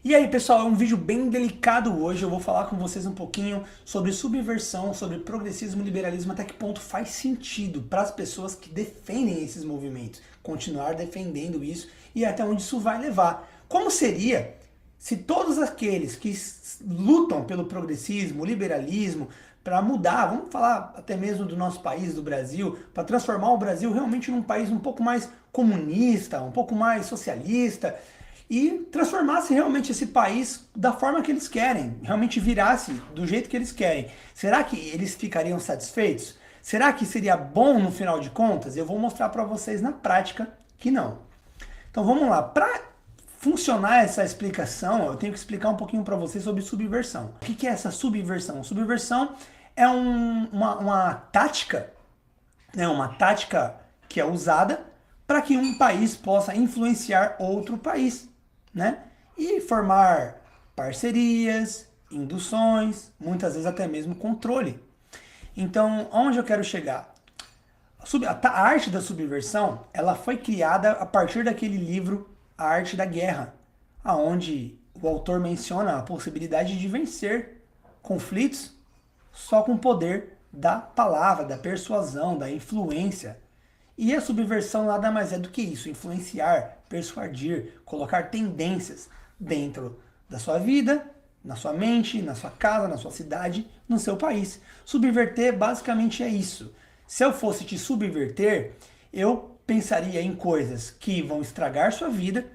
E aí, pessoal, é um vídeo bem delicado hoje. Eu vou falar com vocês um pouquinho sobre subversão, sobre progressismo e liberalismo, até que ponto faz sentido para as pessoas que defendem esses movimentos continuar defendendo isso e até onde isso vai levar. Como seria se todos aqueles que lutam pelo progressismo, liberalismo, para mudar, vamos falar até mesmo do nosso país, do Brasil, para transformar o Brasil realmente num país um pouco mais comunista, um pouco mais socialista, e transformasse realmente esse país da forma que eles querem, realmente virasse do jeito que eles querem. Será que eles ficariam satisfeitos? Será que seria bom no final de contas? Eu vou mostrar para vocês na prática que não. Então vamos lá. Para funcionar essa explicação, eu tenho que explicar um pouquinho para vocês sobre subversão. O que é essa subversão? Subversão é uma tática, né, uma tática que é usada para que um país possa influenciar outro país, né? E formar parcerias, induções, muitas vezes até mesmo controle. Então, onde eu quero chegar? A arte da subversão, ela foi criada a partir daquele livro A Arte da Guerra, aonde o autor menciona a possibilidade de vencer conflitos só com o poder da palavra, da persuasão, da influência. E a subversão nada mais é do que isso: influenciar, persuadir, colocar tendências dentro da sua vida, na sua mente, na sua casa, na sua cidade, no seu país. Subverter basicamente é isso. Se eu fosse te subverter, eu pensaria em coisas que vão estragar sua vida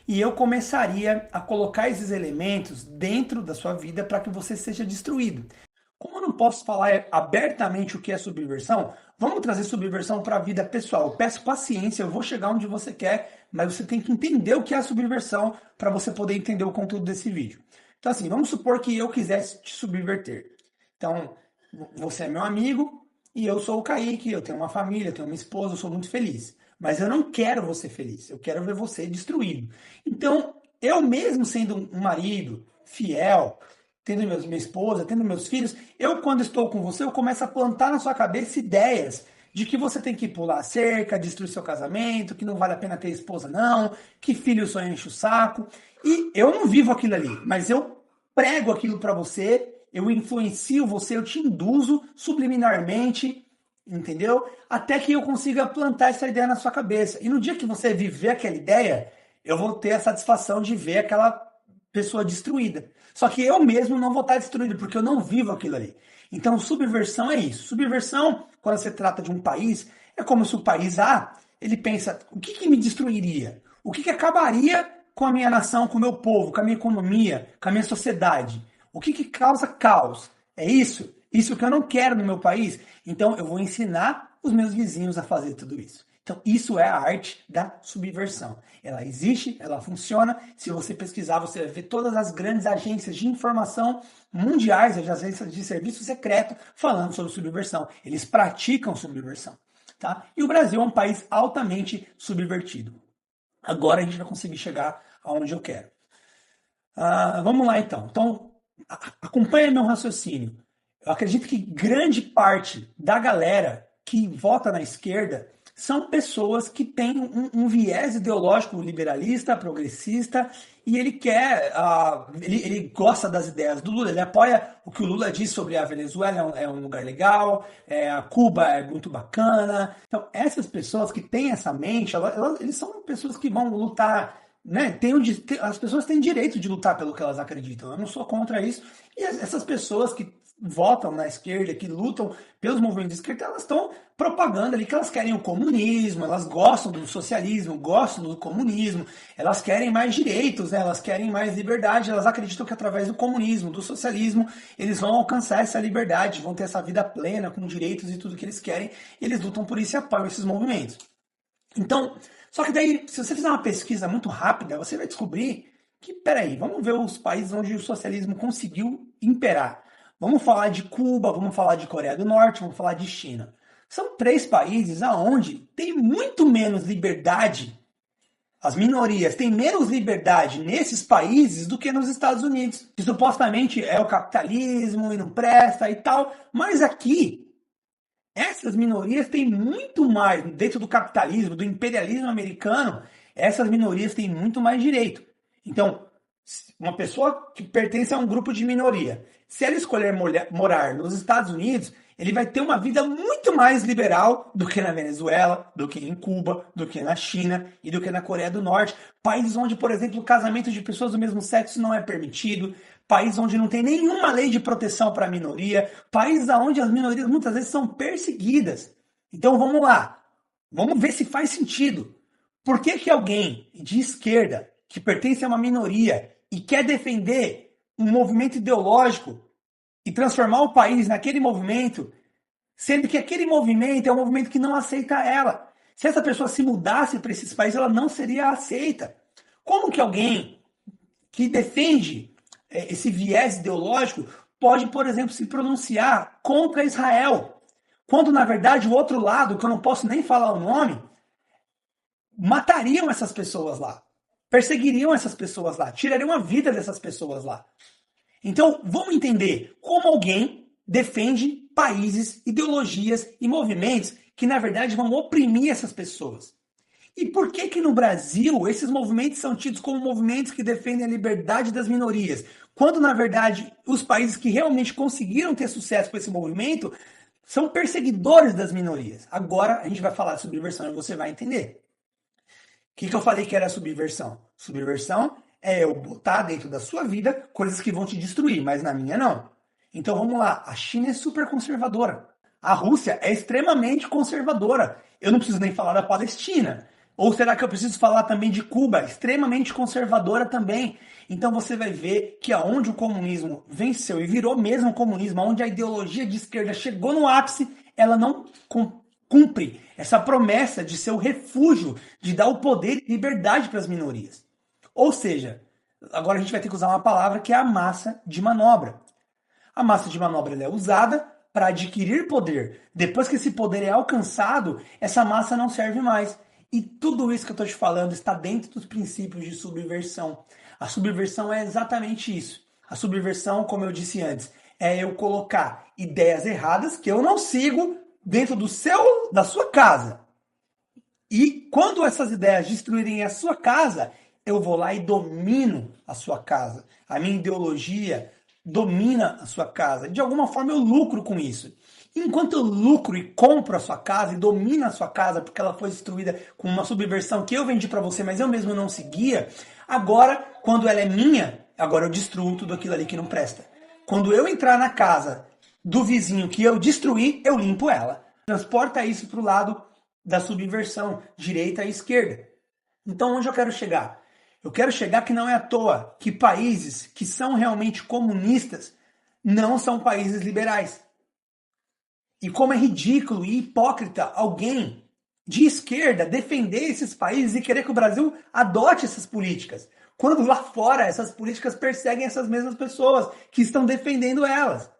e eu começaria a colocar esses elementos dentro da sua vida para que você seja destruído. Como eu não posso falar abertamente o que é subversão, vamos trazer subversão para a vida pessoal. Eu peço paciência, eu vou chegar onde você quer, mas você tem que entender o que é a subversão para você poder entender o conteúdo desse vídeo. Então assim, vamos supor que eu quisesse te subverter. Então, você é meu amigo e eu sou o Kaique, eu tenho uma família, eu tenho uma esposa, eu sou muito feliz. Mas eu não quero você feliz, eu quero ver você destruído. Então, eu mesmo sendo um marido fiel, tendo minha esposa, tendo meus filhos, eu quando estou com você, eu começo a plantar na sua cabeça ideias de que você tem que pular a cerca, destruir seu casamento, que não vale a pena ter esposa não, que filho só enche o saco. E eu não vivo aquilo ali, mas eu prego aquilo para você, eu influencio você, eu te induzo subliminarmente, entendeu? Até que eu consiga plantar essa ideia na sua cabeça. E no dia que você viver aquela ideia, eu vou ter a satisfação de ver aquela pessoa destruída. Só que eu mesmo não vou estar destruído, porque eu não vivo aquilo ali. Então, subversão é isso. Subversão, quando se trata de um país, é como se o país A, ele pensa, o que me destruiria? O que acabaria com a minha nação, com o meu povo, com a minha economia, com a minha sociedade? O que causa caos? É isso? Isso que eu não quero no meu país? Então, eu vou ensinar os meus vizinhos a fazer tudo isso. Então, isso é a arte da subversão. Ela existe, ela funciona. Se você pesquisar, você vai ver todas as grandes agências de informação mundiais, as agências de serviço secreto, falando sobre subversão. Eles praticam subversão. Tá? E o Brasil é um país altamente subvertido. Agora a gente vai conseguir chegar aonde eu quero. Vamos lá, então. Então, acompanha meu raciocínio. Eu acredito que grande parte da galera que vota na esquerda são pessoas que têm um viés ideológico liberalista, progressista, e ele quer, ele gosta das ideias do Lula, ele apoia o que o Lula diz sobre a Venezuela, é um lugar legal, Cuba é muito bacana. Então, essas pessoas que têm essa mente, eles são pessoas que vão lutar, né? As pessoas têm direito de lutar pelo que elas acreditam, eu não sou contra isso, e essas pessoas que votam na esquerda, que lutam pelos movimentos de esquerda, elas estão propagando ali que elas querem o comunismo, elas gostam do socialismo, gostam do comunismo, elas querem mais direitos, né? Elas querem mais liberdade, elas acreditam que através do comunismo, do socialismo, eles vão alcançar essa liberdade, vão ter essa vida plena, com direitos e tudo que eles querem, e eles lutam por isso e apoiam esses movimentos. Então, só que daí, se você fizer uma pesquisa muito rápida, você vai descobrir que, peraí, vamos ver os países onde o socialismo conseguiu imperar. Vamos falar de Cuba, vamos falar de Coreia do Norte, vamos falar de China. São 3 países onde tem muito menos liberdade, as minorias têm menos liberdade nesses países do que nos Estados Unidos, que supostamente é o capitalismo e não presta e tal, mas aqui, essas minorias têm muito mais, dentro do capitalismo, do imperialismo americano, essas minorias têm muito mais direito. Então, Uma pessoa que pertence a um grupo de minoria, se ela escolher morar nos Estados Unidos, ele vai ter uma vida muito mais liberal do que na Venezuela, do que em Cuba, do que na China e do que na Coreia do Norte. Países onde, por exemplo, o casamento de pessoas do mesmo sexo não é permitido. Países onde não tem nenhuma lei de proteção para a minoria. Países onde as minorias muitas vezes são perseguidas. Então vamos lá. Vamos ver se faz sentido. Por que alguém de esquerda que pertence a uma minoria e quer defender um movimento ideológico e transformar o país naquele movimento, sendo que aquele movimento é um movimento que não aceita ela? Se essa pessoa se mudasse para esses países, ela não seria aceita. Como que alguém que defende esse viés ideológico pode, por exemplo, se pronunciar contra Israel, quando, na verdade, o outro lado, que eu não posso nem falar o nome, matariam essas pessoas lá, perseguiriam essas pessoas lá, tirariam a vida dessas pessoas lá. Então, vamos entender como alguém defende países, ideologias e movimentos que, na verdade, vão oprimir essas pessoas. E por que no Brasil esses movimentos são tidos como movimentos que defendem a liberdade das minorias, quando, na verdade, os países que realmente conseguiram ter sucesso com esse movimento são perseguidores das minorias? Agora a gente vai falar de subversão e você vai entender. O que eu falei que era subversão? Subversão é eu botar dentro da sua vida coisas que vão te destruir, mas na minha não. Então vamos lá, a China é super conservadora. A Rússia é extremamente conservadora. Eu não preciso nem falar da Palestina. Ou será que eu preciso falar também de Cuba? Extremamente conservadora também. Então você vai ver que aonde o comunismo venceu e virou mesmo comunismo, onde a ideologia de esquerda chegou no ápice, ela não cumpre essa promessa de ser o refúgio, de dar o poder e liberdade para as minorias. Ou seja, agora a gente vai ter que usar uma palavra que é a massa de manobra. A massa de manobra ela é usada para adquirir poder. Depois que esse poder é alcançado, essa massa não serve mais. E tudo isso que eu estou te falando está dentro dos princípios de subversão. A subversão é exatamente isso. A subversão, como eu disse antes, é eu colocar ideias erradas que eu não sigo dentro da sua casa. E quando essas ideias destruírem a sua casa, eu vou lá e domino a sua casa. A minha ideologia domina a sua casa. De alguma forma eu lucro com isso. Enquanto eu lucro e compro a sua casa e domino a sua casa porque ela foi destruída com uma subversão que eu vendi para você, mas eu mesmo não seguia, agora, quando ela é minha, agora eu destruo tudo aquilo ali que não presta. Quando eu entrar na casa do vizinho que eu destruí, eu limpo ela. Transporta isso para o lado da subversão, direita e esquerda. Então, onde eu quero chegar? Eu quero chegar que não é à toa que países que são realmente comunistas não são países liberais. E como é ridículo e hipócrita alguém de esquerda defender esses países e querer que o Brasil adote essas políticas, quando lá fora essas políticas perseguem essas mesmas pessoas que estão defendendo elas.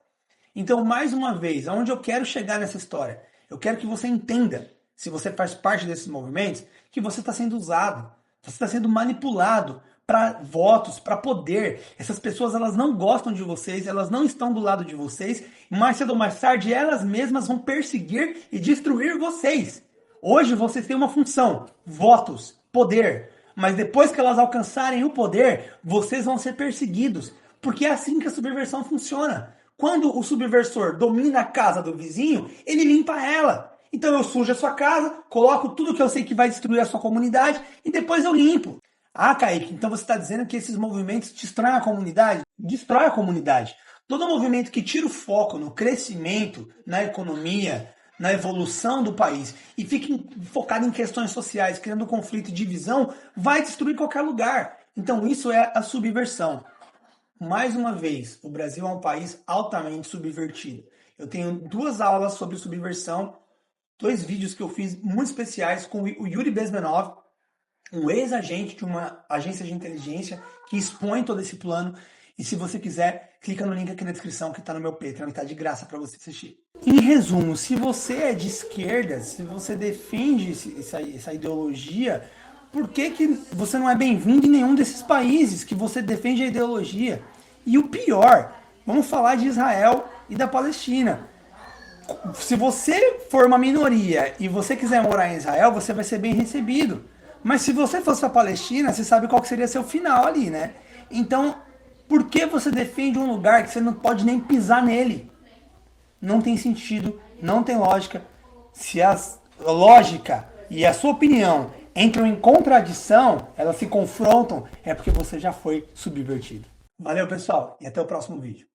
Então, mais uma vez, aonde eu quero chegar nessa história? Eu quero que você entenda, se você faz parte desses movimentos, que você está sendo usado, você está sendo manipulado para votos, para poder. Essas pessoas elas não gostam de vocês, elas não estão do lado de vocês, mais cedo ou mais tarde elas mesmas vão perseguir e destruir vocês. Hoje vocês têm uma função, votos, poder, mas depois que elas alcançarem o poder, vocês vão ser perseguidos, porque é assim que a subversão funciona. Quando o subversor domina a casa do vizinho, ele limpa ela. Então eu sujo a sua casa, coloco tudo que eu sei que vai destruir a sua comunidade e depois eu limpo. Ah, Kaique, então você está dizendo que esses movimentos destroem a comunidade? Destrói a comunidade. Todo movimento que tira o foco no crescimento, na economia, na evolução do país e fica focado em questões sociais, criando conflito e divisão, vai destruir qualquer lugar. Então isso é a subversão. Mais uma vez, o Brasil é um país altamente subvertido. Eu tenho 2 aulas sobre subversão, 2 vídeos que eu fiz muito especiais com o Yuri Bezmenov, um ex-agente de uma agência de inteligência que expõe todo esse plano. E se você quiser, clica no link aqui na descrição que está no meu Patreon, está de graça para você assistir. Em resumo, se você é de esquerda, se você defende essa ideologia, por que você não é bem-vindo em nenhum desses países que você defende a ideologia? E o pior, vamos falar de Israel e da Palestina. Se você for uma minoria e você quiser morar em Israel, você vai ser bem recebido. Mas se você fosse para a Palestina, você sabe qual que seria seu final ali, né? Então, por que você defende um lugar que você não pode nem pisar nele? Não tem sentido, não tem lógica. Se a lógica e a sua opinião entram em contradição, elas se confrontam, é porque você já foi subvertido. Valeu, pessoal, e até o próximo vídeo.